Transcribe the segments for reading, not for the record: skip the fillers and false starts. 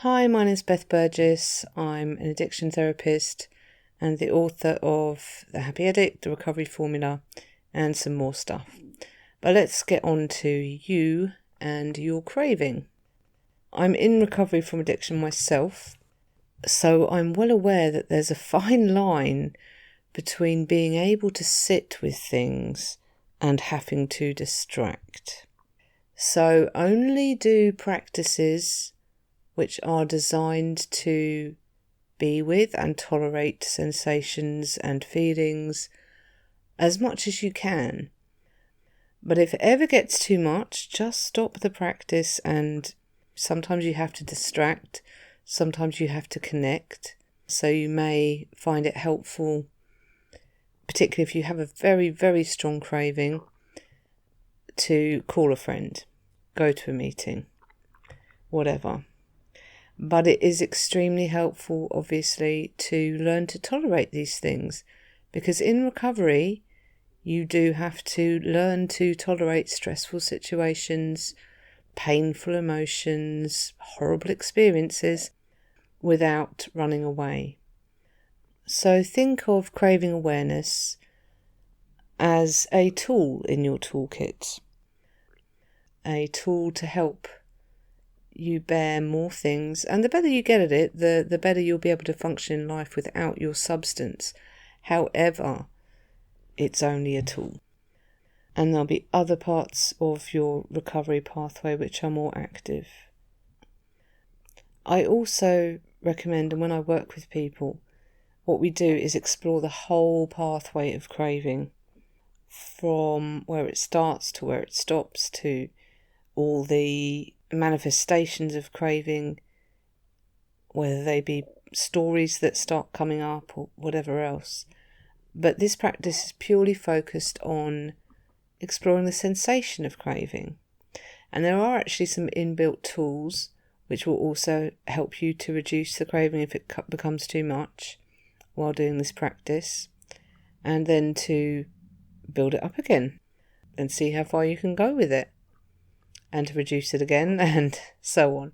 Hi, my name is Beth Burgess. I'm an addiction therapist and the author of The Happy Addict, The Recovery Formula, and some more stuff. But let's get on to you and your craving. I'm in recovery from addiction myself, so I'm well aware that there's a fine line between being able to sit with things and having to distract. So only do practices which are designed to be with and tolerate sensations and feelings as much as you can. But if it ever gets too much, just stop the practice, and sometimes you have to distract, sometimes you have to connect. So you may find it helpful, particularly if you have a very, very strong craving, to call a friend, go to a meeting, whatever. But it is extremely helpful, obviously, to learn to tolerate these things, because in recovery, you do have to learn to tolerate stressful situations, painful emotions, horrible experiences without running away. So think of craving awareness as a tool in your toolkit, a tool to help you bear more things, and the better you get at it, the better you'll be able to function in life without your substance. However, it's only a tool, and there'll be other parts of your recovery pathway which are more active. I also recommend, and when I work with people, what we do is explore the whole pathway of craving, from where it starts to where it stops, to all the manifestations of craving, whether they be stories that start coming up or whatever else. But this practice is purely focused on exploring the sensation of craving. And there are actually some inbuilt tools which will also help you to reduce the craving if it becomes too much while doing this practice, and then to build it up again and see how far you can go with it, and to reduce it again, and so on.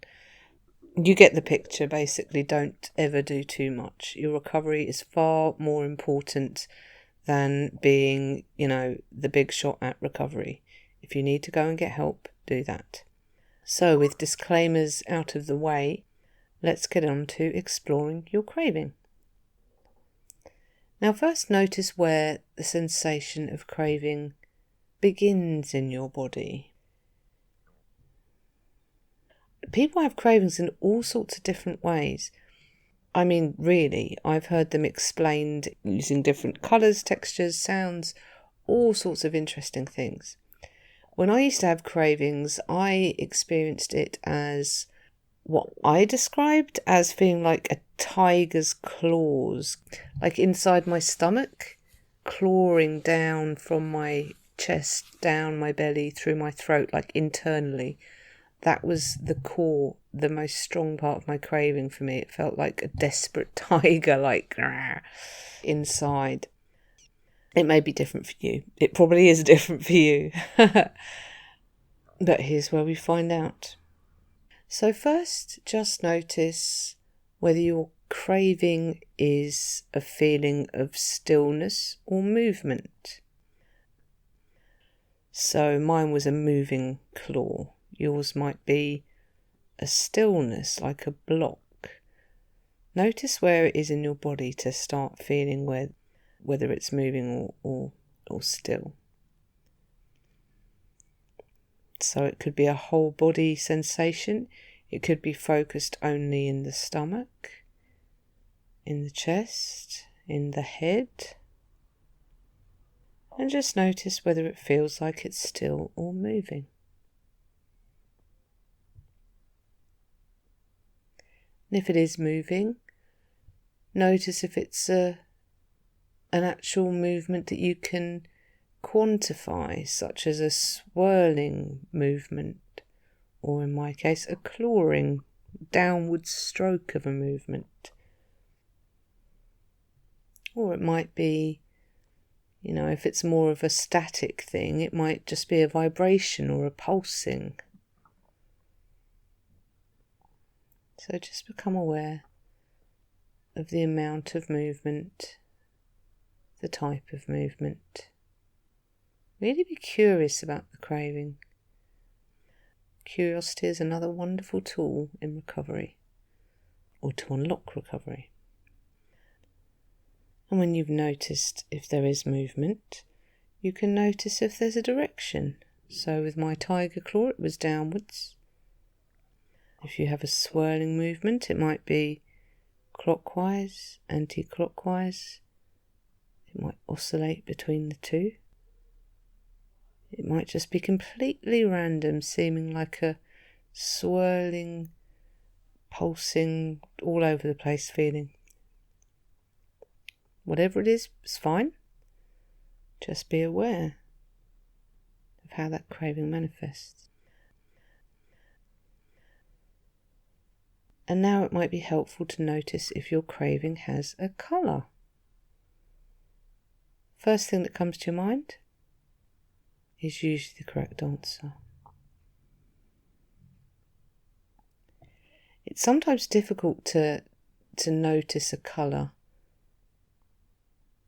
You get the picture, basically. Don't ever do too much. Your recovery is far more important than being, the big shot at recovery. If you need to go and get help, do that. So with disclaimers out of the way, let's get on to exploring your craving. Now first notice where the sensation of craving begins in your body. People have cravings in all sorts of different ways. I mean, really, I've heard them explained using different colours, textures, sounds, all sorts of interesting things. When I used to have cravings, I experienced it as what I described as feeling like a tiger's claws, like inside my stomach, clawing down from my chest, down my belly, through my throat, like internally. That was the core, the most strong part of my craving for me. It felt like a desperate tiger, like inside. It may be different for you. It probably is different for you. But here's where we find out. So first, just notice whether your craving is a feeling of stillness or movement. So mine was a moving claw. Yours might be a stillness, like a block. Notice where it is in your body to start feeling whether it's moving or still. So it could be a whole body sensation. It could be focused only in the stomach, in the chest, in the head. And just notice whether it feels like it's still or moving. And if it is moving, notice if it's an actual movement that you can quantify, such as a swirling movement, or in my case, a clawing, downward stroke of a movement. Or it might be, if it's more of a static thing, it might just be a vibration or a pulsing. So just become aware of the amount of movement, the type of movement. Really be curious about the craving. Curiosity is another wonderful tool in recovery, or to unlock recovery. And when you've noticed if there is movement, you can notice if there's a direction. So with my tiger claw, it was downwards. If you have a swirling movement, it might be clockwise, anti-clockwise. It might oscillate between the two. It might just be completely random, seeming like a swirling, pulsing, all over the place feeling. Whatever it is, it's fine. Just be aware of how that craving manifests. And now it might be helpful to notice if your craving has a colour. First thing that comes to your mind is usually the correct answer. It's sometimes difficult to notice a colour.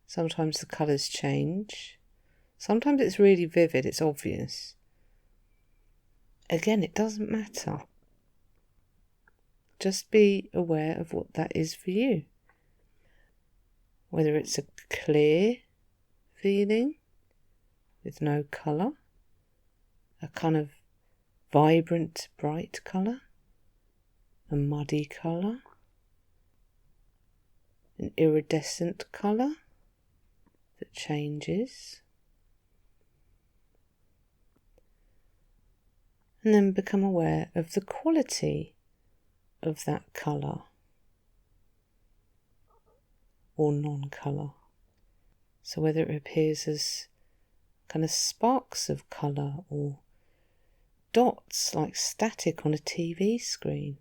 Sometimes the colours change. Sometimes it's really vivid, it's obvious. Again, it doesn't matter. Just be aware of what that is for you. Whether it's a clear feeling with no colour, a kind of vibrant, bright colour, a muddy colour, an iridescent colour that changes. And then become aware of the quality of that colour or non-colour. So whether it appears as kind of sparks of colour or dots like static on a TV screen,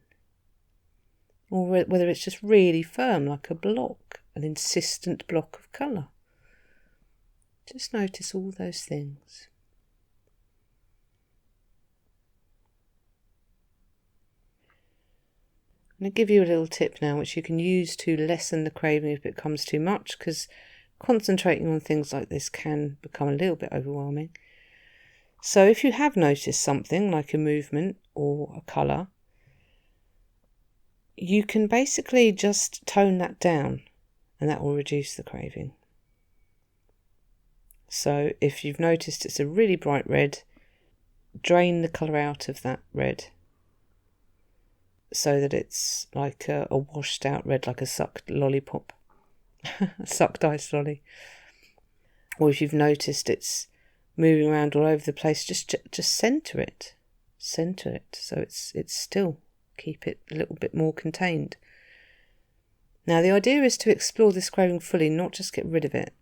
or whether it's just really firm like a block, an insistent block of colour. Just notice all those things. I'm going to give you a little tip now which you can use to lessen the craving if it becomes too much, because concentrating on things like this can become a little bit overwhelming. So if you have noticed something like a movement or a colour, you can basically just tone that down and that will reduce the craving. So if you've noticed it's a really bright red, drain the colour out of that red so that it's like a washed out red, like a sucked lollipop, a sucked ice lolly. Or if you've noticed it's moving around all over the place, just centre it so it's still. Keep it a little bit more contained. Now the idea is to explore this craving fully, not just get rid of it.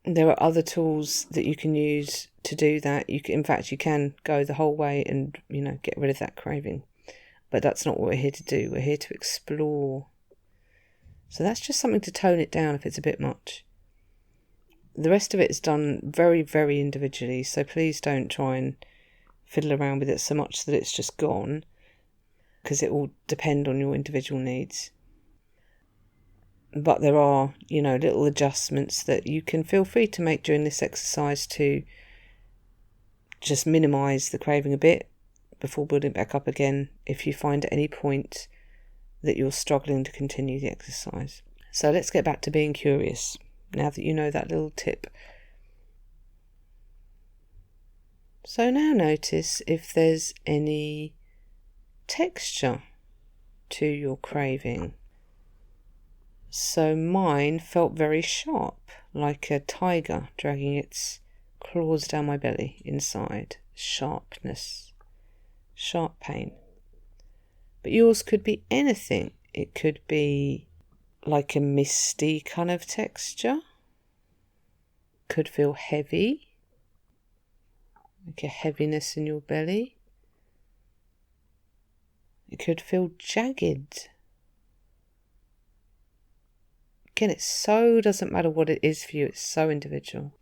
There are other tools that you can use to do that. In fact, you can go the whole way and get rid of that craving. But that's not what we're here to do. We're here to explore. So that's just something to tone it down if it's a bit much. The rest of it is done very, very individually. So please don't try and fiddle around with it so much that it's just gone, because it will depend on your individual needs. But there are, little adjustments that you can feel free to make during this exercise to just minimise the craving a bit before building it back up again if you find at any point that you're struggling to continue the exercise. So let's get back to being curious now that you know that little tip. So now notice if there's any texture to your craving. So mine felt very sharp, like a tiger dragging its claws down my belly inside. Sharpness, sharp pain. But yours could be anything. It could be like a misty kind of texture. Could feel heavy, like a heaviness in your belly. It could feel jagged. Again, it so doesn't matter what it is for you, it's so individual.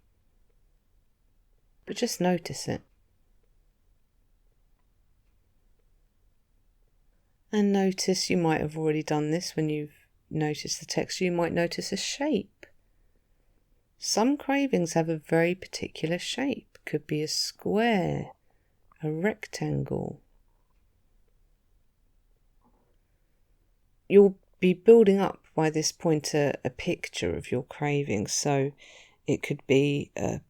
But just notice it. And notice, you might have already done this when you've noticed the texture, you might notice a shape. Some cravings have a very particular shape. Could be a square, a rectangle. You'll be building up by this point a picture of your cravings. So it could be a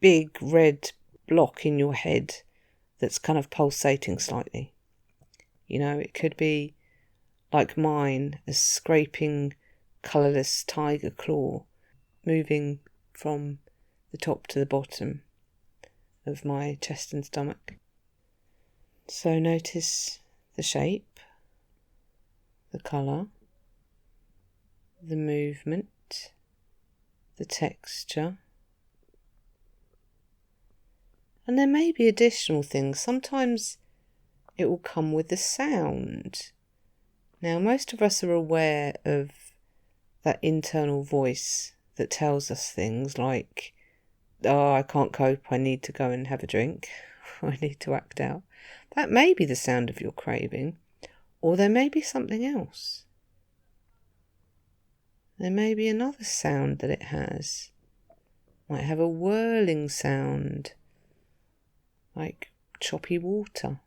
big red block in your head that's kind of pulsating slightly. You know, it could be, like mine, a scraping, colourless tiger claw moving from the top to the bottom of my chest and stomach. So notice the shape, the colour, the movement, the texture. And there may be additional things. Sometimes it will come with the sound. Now, most of us are aware of that internal voice that tells us things like, oh, I can't cope, I need to go and have a drink, I need to act out. That may be the sound of your craving, or there may be something else. There may be another sound that it has. Might have a whirling sound, like choppy water.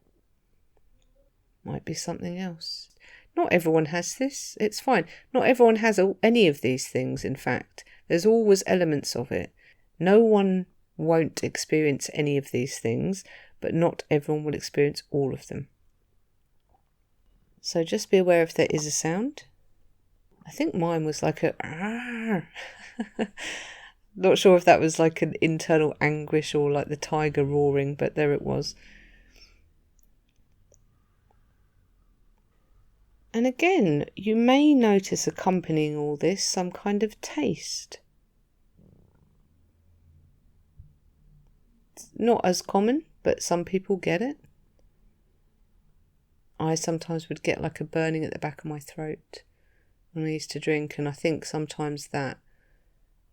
Might be something else. Not everyone has this. It's fine. Not everyone has any of these things, in fact. There's always elements of it. No one won't experience any of these things, but not everyone will experience all of them. So just be aware if there is a sound. I think mine was like a Not sure if that was like an internal anguish or like the tiger roaring, but there it was. And again, you may notice accompanying all this some kind of taste. It's not as common, but some people get it. I sometimes would get like a burning at the back of my throat when I used to drink, and I think sometimes that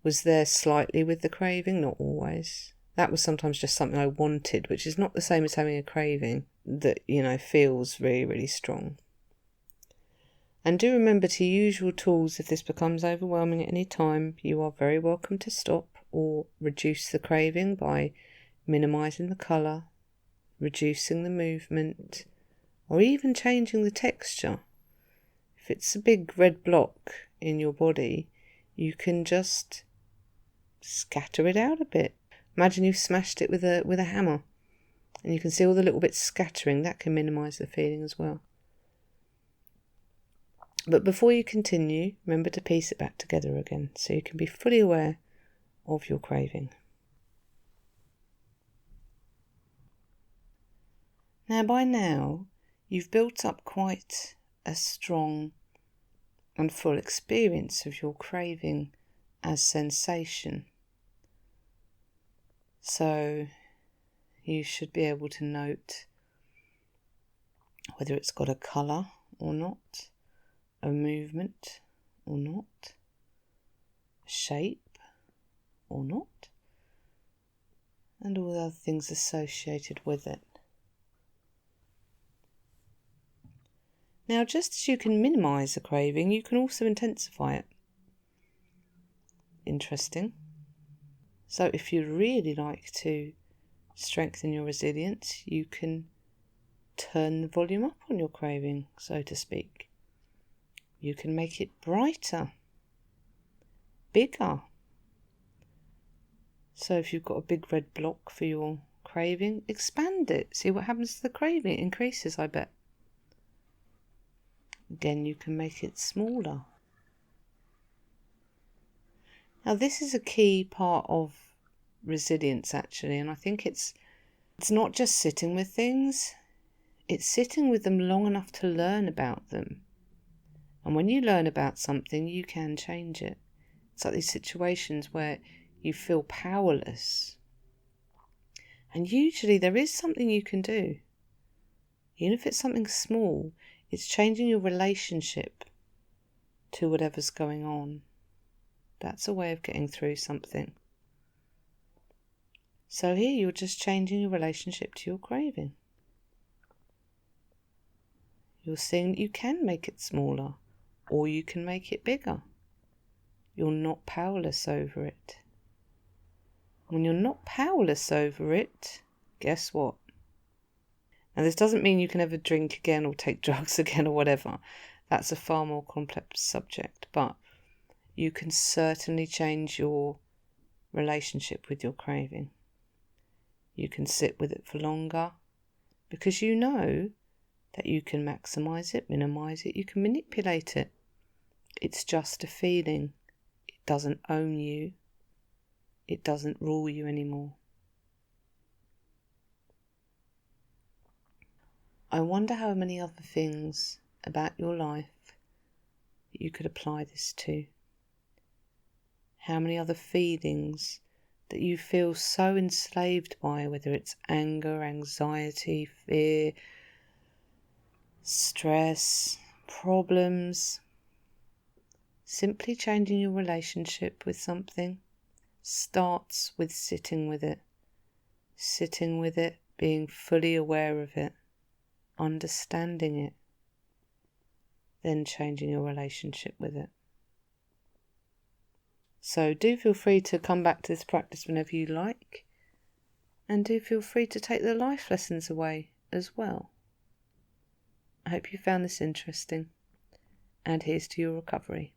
was there slightly with the craving, not always. That was sometimes just something I wanted, which is not the same as having a craving that, feels really, really strong. And do remember to use your tools if this becomes overwhelming at any time. You are very welcome to stop or reduce the craving by minimising the colour, reducing the movement, or even changing the texture. If it's a big red block in your body, you can just scatter it out a bit. Imagine you've smashed it with a hammer and you can see all the little bits scattering. That can minimise the feeling as well. But before you continue, remember to piece it back together again so you can be fully aware of your craving. Now, by now, you've built up quite a strong and full experience of your craving as sensation. So you should be able to note whether it's got a colour or not, a movement or not, a shape or not, and all the other things associated with it. Now, just as you can minimise a craving, you can also intensify it. Interesting. So if you'd really like to strengthen your resilience, you can turn the volume up on your craving, so to speak. You can make it brighter, bigger. So if you've got a big red block for your craving, expand it. See what happens to the craving. It increases, I bet. Again, you can make it smaller. Now, this is a key part of resilience, actually, and I think it's not just sitting with things, it's sitting with them long enough to learn about them. And when you learn about something, you can change it. It's like these situations where you feel powerless. And usually there is something you can do. Even if it's something small, it's changing your relationship to whatever's going on. That's a way of getting through something. So here you're just changing your relationship to your craving. You're seeing that you can make it smaller, or you can make it bigger. You're not powerless over it. When you're not powerless over it, guess what? Now, this doesn't mean you can ever drink again or take drugs again or whatever. That's a far more complex subject. But you can certainly change your relationship with your craving. You can sit with it for longer because you know that you can maximize it, minimize it, you can manipulate it. It's just a feeling. It doesn't own you. It doesn't rule you anymore. I wonder how many other things about your life that you could apply this to. How many other feelings that you feel so enslaved by, whether it's anger, anxiety, fear, stress, problems. Simply changing your relationship with something starts with sitting with it. Sitting with it, being fully aware of it, understanding it, then changing your relationship with it. So do feel free to come back to this practice whenever you like, and do feel free to take the life lessons away as well. I hope you found this interesting, and here's to your recovery.